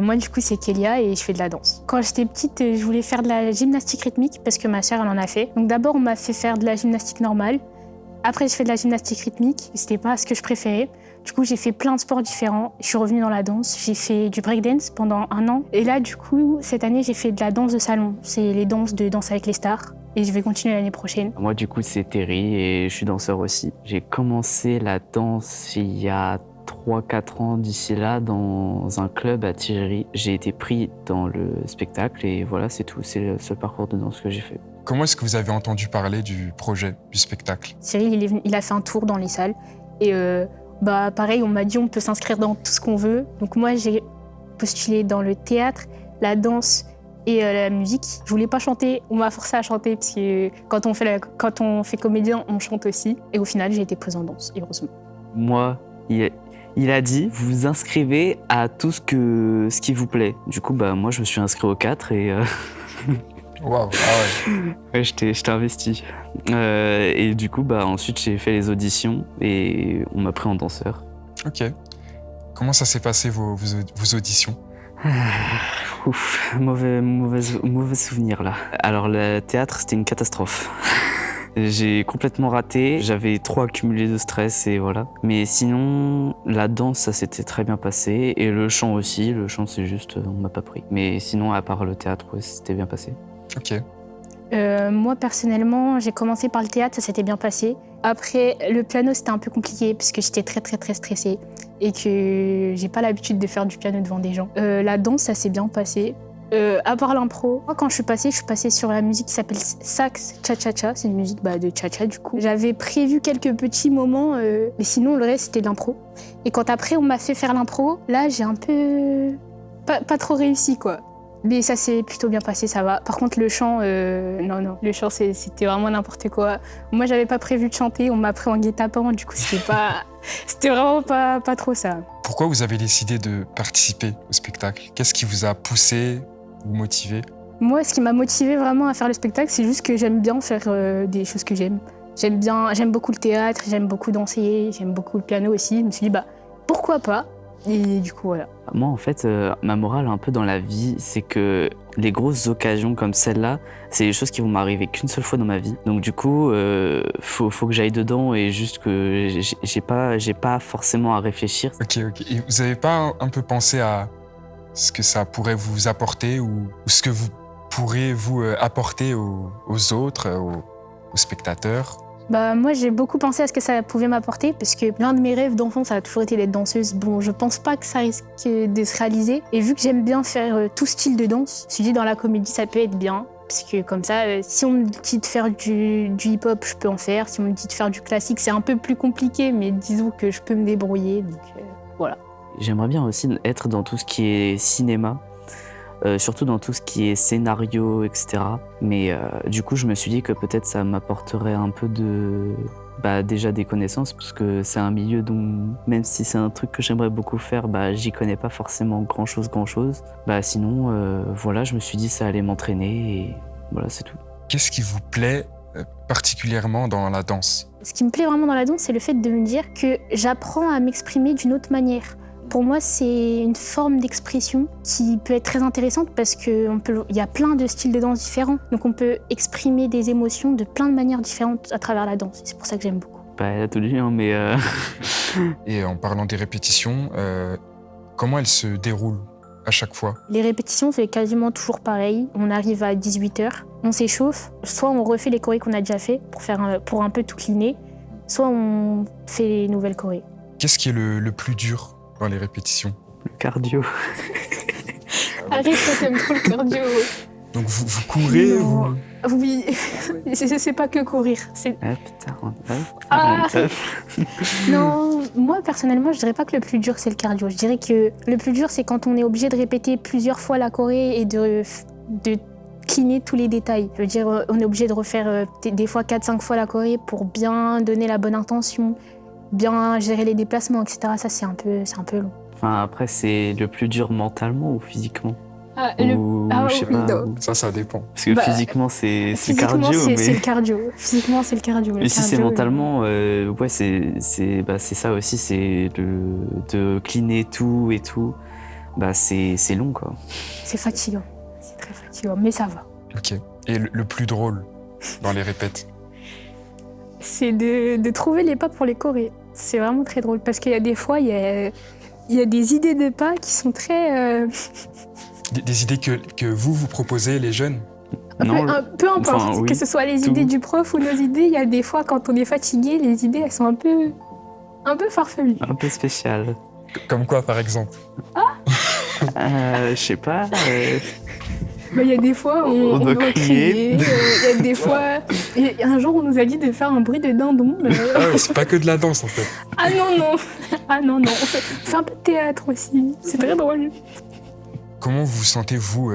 Moi, du coup, c'est Kélia et je fais de la danse. Quand j'étais petite, je voulais faire de la gymnastique rythmique parce que ma sœur, elle en a fait. Donc d'abord, on m'a fait faire de la gymnastique normale. Après, j'ai fait de la gymnastique rythmique. C'était pas ce que je préférais. Du coup, j'ai fait plein de sports différents. Je suis revenue dans la danse. J'ai fait du breakdance pendant 1 an. Et là, du coup, cette année, j'ai fait de la danse de salon. C'est les danses de Danse avec les stars. Et je vais continuer l'année prochaine. Moi, du coup, c'est Terry et je suis danseur aussi. J'ai commencé la danse il y a 3-4 ans d'ici là dans un club à Tigerie. J'ai été pris dans le spectacle et voilà, c'est tout. C'est le seul parcours de danse que j'ai fait. Comment est-ce que vous avez entendu parler du projet, du spectacle? Cyril, il a fait un tour dans les salles. Et pareil, on m'a dit on peut s'inscrire dans tout ce qu'on veut. Donc moi, j'ai postulé dans le théâtre, la danse et la musique. Je voulais pas chanter, on m'a forcé à chanter parce que quand on fait comédien, on chante aussi. Et au final, j'ai été prise en danse, heureusement. Moi, il a dit vous vous inscrivez à tout ce qui vous plaît. Du coup, moi, je me suis inscrit au 4 et Waouh, ah ouais. ouais, j'étais investi. Et du coup, ensuite, j'ai fait les auditions et on m'a pris en danseur. Ok. Comment ça s'est passé vos auditions? Ouf, mauvais souvenir là. Alors, le théâtre, c'était une catastrophe. J'ai complètement raté, j'avais trop accumulé de stress et voilà. Mais sinon, la danse, ça s'était très bien passé. Et le chant aussi, le chant c'est juste, on m'a pas pris. Mais sinon, à part le théâtre, ouais, c'était bien passé. Ok. Moi, personnellement, j'ai commencé par le théâtre, ça s'était bien passé. Après, le piano, c'était un peu compliqué parce que j'étais très, très, très stressée et que j'ai pas l'habitude de faire du piano devant des gens. La danse, ça s'est bien passé. À part l'impro, moi, quand je suis passée sur la musique qui s'appelle Sax Cha-Cha-Cha. C'est une musique de cha-cha, du coup. J'avais prévu quelques petits moments, mais sinon, le reste, c'était de l'impro. Et quand après, on m'a fait faire l'impro, là, j'ai un peu... pas trop réussi, quoi. Mais ça s'est plutôt bien passé, ça va. Par contre, le chant, non. Le chant, c'était vraiment n'importe quoi. Moi, j'avais pas prévu de chanter, on m'a pris en guet-apens, du coup, c'était vraiment pas trop ça. Pourquoi vous avez décidé de participer au spectacle? Qu'est-ce qui vous a poussé ou motivé? Moi, ce qui m'a motivée vraiment à faire le spectacle, c'est juste que j'aime bien faire des choses que j'aime. J'aime beaucoup le théâtre, j'aime beaucoup danser, j'aime beaucoup le piano aussi. Je me suis dit, pourquoi pas? Et du coup, voilà. Moi, en fait, ma morale un peu dans la vie, c'est que les grosses occasions comme celle-là, c'est des choses qui vont m'arriver qu'une seule fois dans ma vie. Donc du coup, faut que j'aille dedans et juste que j'ai pas forcément à réfléchir. Ok. Et vous avez pas un peu pensé à ce que ça pourrait vous apporter ou ce que vous pourrez vous apporter aux autres, aux spectateurs? Moi, j'ai beaucoup pensé à ce que ça pouvait m'apporter parce que l'un de mes rêves d'enfant, ça a toujours été d'être danseuse. Bon, je pense pas que ça risque de se réaliser. Et vu que j'aime bien faire tout style de danse, je me suis dit dans la comédie, ça peut être bien. Parce que comme ça, si on me dit de faire du hip-hop, je peux en faire. Si on me dit de faire du classique, c'est un peu plus compliqué, mais disons que je peux me débrouiller. Donc voilà. J'aimerais bien aussi être dans tout ce qui est cinéma. Surtout dans tout ce qui est scénario, etc. Mais du coup, je me suis dit que peut-être ça m'apporterait un peu déjà des connaissances, parce que c'est un milieu dont, même si c'est un truc que j'aimerais beaucoup faire, j'y connais pas forcément grand-chose. Sinon, voilà, je me suis dit ça allait m'entraîner et voilà, c'est tout. Qu'est-ce qui vous plaît particulièrement dans la danse? Ce qui me plaît vraiment dans la danse, c'est le fait de me dire que j'apprends à m'exprimer d'une autre manière. Pour moi, c'est une forme d'expression qui peut être très intéressante parce qu'il y a plein de styles de danse différents. Donc on peut exprimer des émotions de plein de manières différentes à travers la danse. C'est pour ça que j'aime beaucoup. Elle a tout dit, hein, mais... Et en parlant des répétitions, comment elles se déroulent à chaque fois? Les répétitions, c'est quasiment toujours pareil. On arrive à 18h, on s'échauffe. Soit on refait les chorés qu'on a déjà fait pour un peu tout cleaner, soit on fait les nouvelles chorés. Qu'est-ce qui est le plus dur dans les répétitions? Le cardio. Arrête, t'aimes trop le cardio. Donc vous courez Oui, c'est pas que courir. Non, moi personnellement, je dirais pas que le plus dur c'est le cardio. Je dirais que le plus dur c'est quand on est obligé de répéter plusieurs fois la choré et de cleaner tous les détails. Je veux dire, on est obligé de refaire des fois 4-5 fois la choré pour bien donner la bonne intention, bien gérer les déplacements, etc. Ça, c'est un peu long. Enfin, après, c'est le plus dur mentalement ou physiquement? Je sais pas. Ça dépend. Parce que physiquement, c'est cardio. C'est le cardio. Physiquement, c'est le cardio. Mais si c'est mentalement, c'est ça aussi, c'est de cleaner tout et tout. bah c'est long quoi. C'est fatigant, c'est très fatigant, mais ça va. Ok. Et le plus drôle dans les répètes? C'est de trouver les pas pour les chorés. C'est vraiment très drôle parce qu'il y a des fois, il y a des idées de pas qui sont très... Des idées que vous proposez, les jeunes? Non, peu importe, enfin, oui, que ce soit les tout. idées du prof ou nos idées, il y a des fois quand on est fatigué, les idées elles sont un peu farfelues. un peu spécial. Comme quoi, par exemple? Je sais pas. Il y a des fois on doit doit crier, il y a des fois... Un jour on nous a dit de faire un bruit de dindon. Ah ouais, c'est pas que de la danse en fait. Ah non, on fait un peu de théâtre aussi, c'est très drôle. Comment vous sentez-vous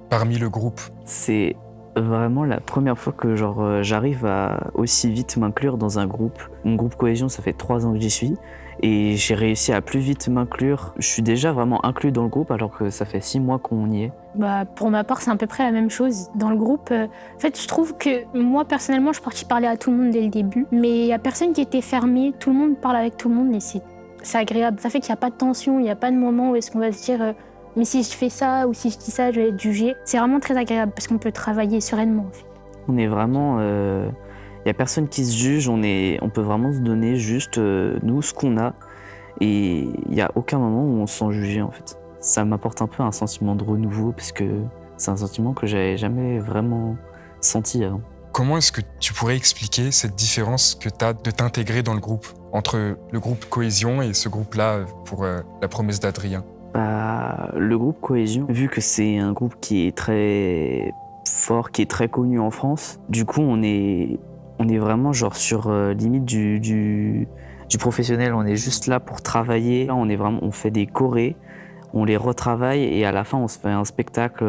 parmi le groupe? C'est vraiment la première fois que j'arrive à aussi vite m'inclure dans un groupe. Mon groupe Cohésion, ça fait 3 ans que j'y suis. Et j'ai réussi à plus vite m'inclure. Je suis déjà vraiment inclus dans le groupe alors que ça fait 6 mois qu'on y est. Bah, pour ma part, c'est à peu près la même chose. Dans le groupe, en fait, je trouve que moi, personnellement, je suis partie parler à tout le monde dès le début. Mais il n'y a personne qui était fermé. Tout le monde parle avec tout le monde et c'est agréable. Ça fait qu'il n'y a pas de tension, il n'y a pas de moment où est-ce qu'on va se dire mais si je fais ça ou si je dis ça, je vais être jugée. C'est vraiment très agréable parce qu'on peut travailler sereinement, en fait. On est vraiment... Il n'y a personne qui se juge, on peut vraiment se donner juste nous, ce qu'on a. Et il n'y a aucun moment où on se sent jugé en fait. Ça m'apporte un peu un sentiment de renouveau parce que c'est un sentiment que j'avais jamais vraiment senti avant. Comment est-ce que tu pourrais expliquer cette différence que tu as de t'intégrer dans le groupe, entre le groupe Cohésion et ce groupe-là pour la promesse d'Adrien? Bah, le groupe Cohésion, vu que c'est un groupe qui est très fort, qui est très connu en France, du coup on est vraiment sur limite du professionnel, on est juste là pour travailler. Là, on fait des chorés, on les retravaille et à la fin on se fait un spectacle,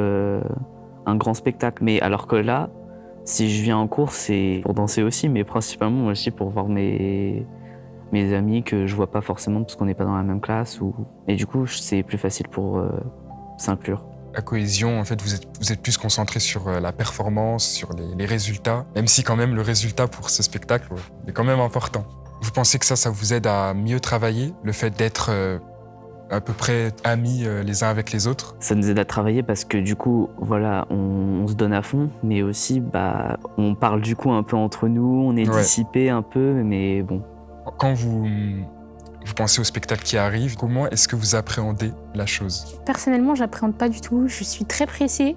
un grand spectacle. Mais alors que là, si je viens en cours, c'est pour danser aussi, mais principalement aussi pour voir mes amis que je vois pas forcément parce qu'on n'est pas dans la même classe. Et du coup, c'est plus facile pour s'inclure. À Cohésion, en fait, vous êtes plus concentré sur la performance, sur les résultats, même si quand même le résultat pour ce spectacle est quand même important. Vous pensez que ça vous aide à mieux travailler, le fait d'être à peu près amis les uns avec les autres? Ça nous aide à travailler parce que du coup, voilà, on se donne à fond, mais aussi, bah, on parle du coup un peu entre nous, on est dissipé un peu, mais bon. Quand vous pensez au spectacle qui arrive, comment est-ce que vous appréhendez la chose? Personnellement, j'appréhende pas du tout. Je suis très pressée,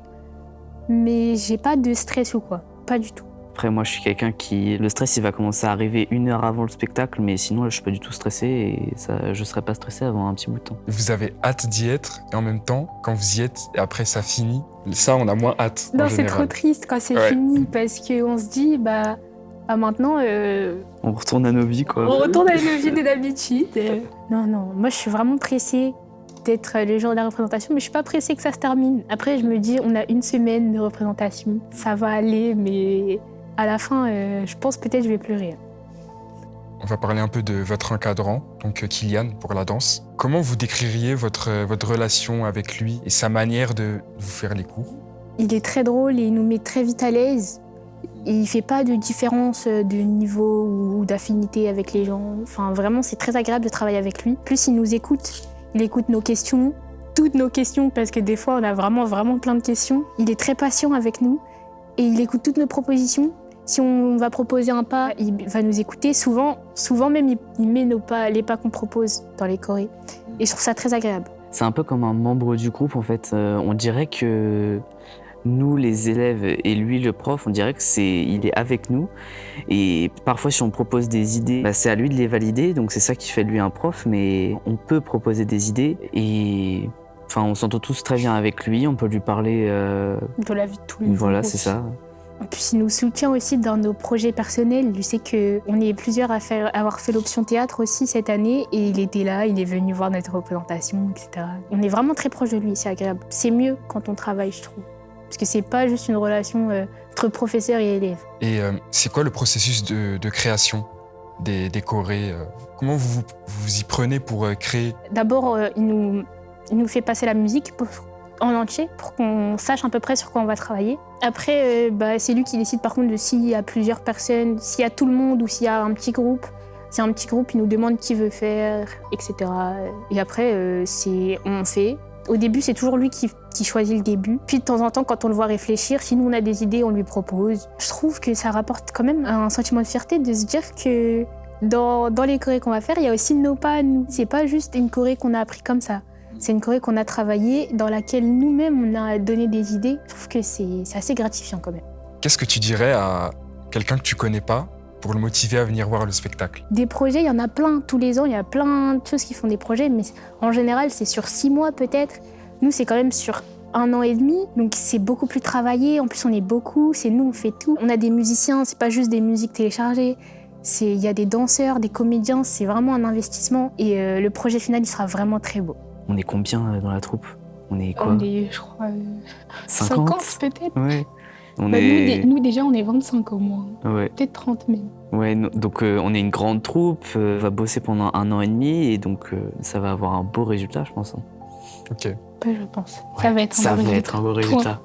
mais j'ai pas de stress ou quoi. Pas du tout. Après, moi, je suis quelqu'un le stress, il va commencer à arriver 1 heure avant le spectacle, mais sinon, là, je suis pas du tout stressé et je serais pas stressé avant un petit bout de temps. Vous avez hâte d'y être et en même temps, quand vous y êtes et après ça finit, ça, on a moins hâte. Non, c'est trop triste quand c'est fini parce qu'on se dit, bah maintenant... On retourne à nos vies, quoi. On retourne à nos vies de d'habitude. Non, moi je suis vraiment pressée d'être le jour de la représentation, mais je suis pas pressée que ça se termine. Après, je me dis, on a 1 semaine de représentation, ça va aller, mais à la fin, je pense peut-être je vais pleurer. On va parler un peu de votre encadrant, donc Kylian, pour la danse. Comment vous décririez votre relation avec lui et sa manière de vous faire les cours? Il est très drôle et il nous met très vite à l'aise. Il fait pas de différence de niveau ou d'affinité avec les gens. Enfin, vraiment, c'est très agréable de travailler avec lui. Plus, il nous écoute. Il écoute nos questions, toutes nos questions, parce que des fois, on a vraiment plein de questions. Il est très patient avec nous et il écoute toutes nos propositions. Si on va proposer un pas, il va nous écouter. Souvent même, il met les pas qu'on propose dans les chorés. Et je trouve ça très agréable. C'est un peu comme un membre du groupe, en fait. On dirait que nous, les élèves, et lui, le prof, on dirait qu'il est avec nous. Et parfois, si on propose des idées, bah, c'est à lui de les valider. Donc, c'est ça qui fait de lui un prof. Mais on peut proposer des idées. Et enfin, on s'entend tous très bien avec lui. On peut lui parler... de la vie de tous les jours. Voilà, c'est ça. En plus, il nous soutient aussi dans nos projets personnels. Je sais qu'on est plusieurs à avoir fait l'option théâtre aussi cette année. Et il était là, il est venu voir notre représentation, etc. On est vraiment très proche de lui, c'est agréable. C'est mieux quand on travaille, je trouve. Parce que c'est pas juste une relation entre professeur et élève. Et c'est quoi le processus de création des chorés? Comment vous y prenez pour créer? D'abord, il nous fait passer la musique en entier pour qu'on sache à peu près sur quoi on va travailler. Après, c'est lui qui décide par contre de s'il y a plusieurs personnes, s'il y a tout le monde ou s'il y a un petit groupe. C'est un petit groupe, il nous demande qui veut faire, etc. Et après, on fait, Au début, c'est toujours lui qui choisit le début. Puis de temps en temps, quand on le voit réfléchir, si nous on a des idées, on lui propose. Je trouve que ça rapporte quand même un sentiment de fierté de se dire que dans les chorés qu'on va faire, il y a aussi nos pas à nous. C'est pas juste une choré qu'on a appris comme ça. C'est une choré qu'on a travaillée, dans laquelle nous-mêmes on a donné des idées. Je trouve que c'est assez gratifiant quand même. Qu'est-ce que tu dirais à quelqu'un que tu connais pas pour le motiver à venir voir le spectacle? Des projets, il y en a plein. Tous les ans, il y a plein de choses qui font des projets, mais en général, c'est sur 6 mois peut-être. Nous, c'est quand même sur 1 an et demi, donc c'est beaucoup plus travaillé. En plus, on est beaucoup, c'est nous, on fait tout. On a des musiciens, c'est pas juste des musiques téléchargées. Il y a des danseurs, des comédiens, c'est vraiment un investissement. Et le projet final, il sera vraiment très beau. On est combien dans la troupe? On est quoi? On est, je crois, 50 peut-être. Ouais. Nous, déjà, on est 25 au moins. Ouais. Peut-être 30 même. Ouais, donc on est une grande troupe, on va bosser pendant 1 an et demi et donc ça va avoir un beau résultat, je pense. Ok. Je pense. Ouais, Ça va être un beau résultat. être un beau résultat.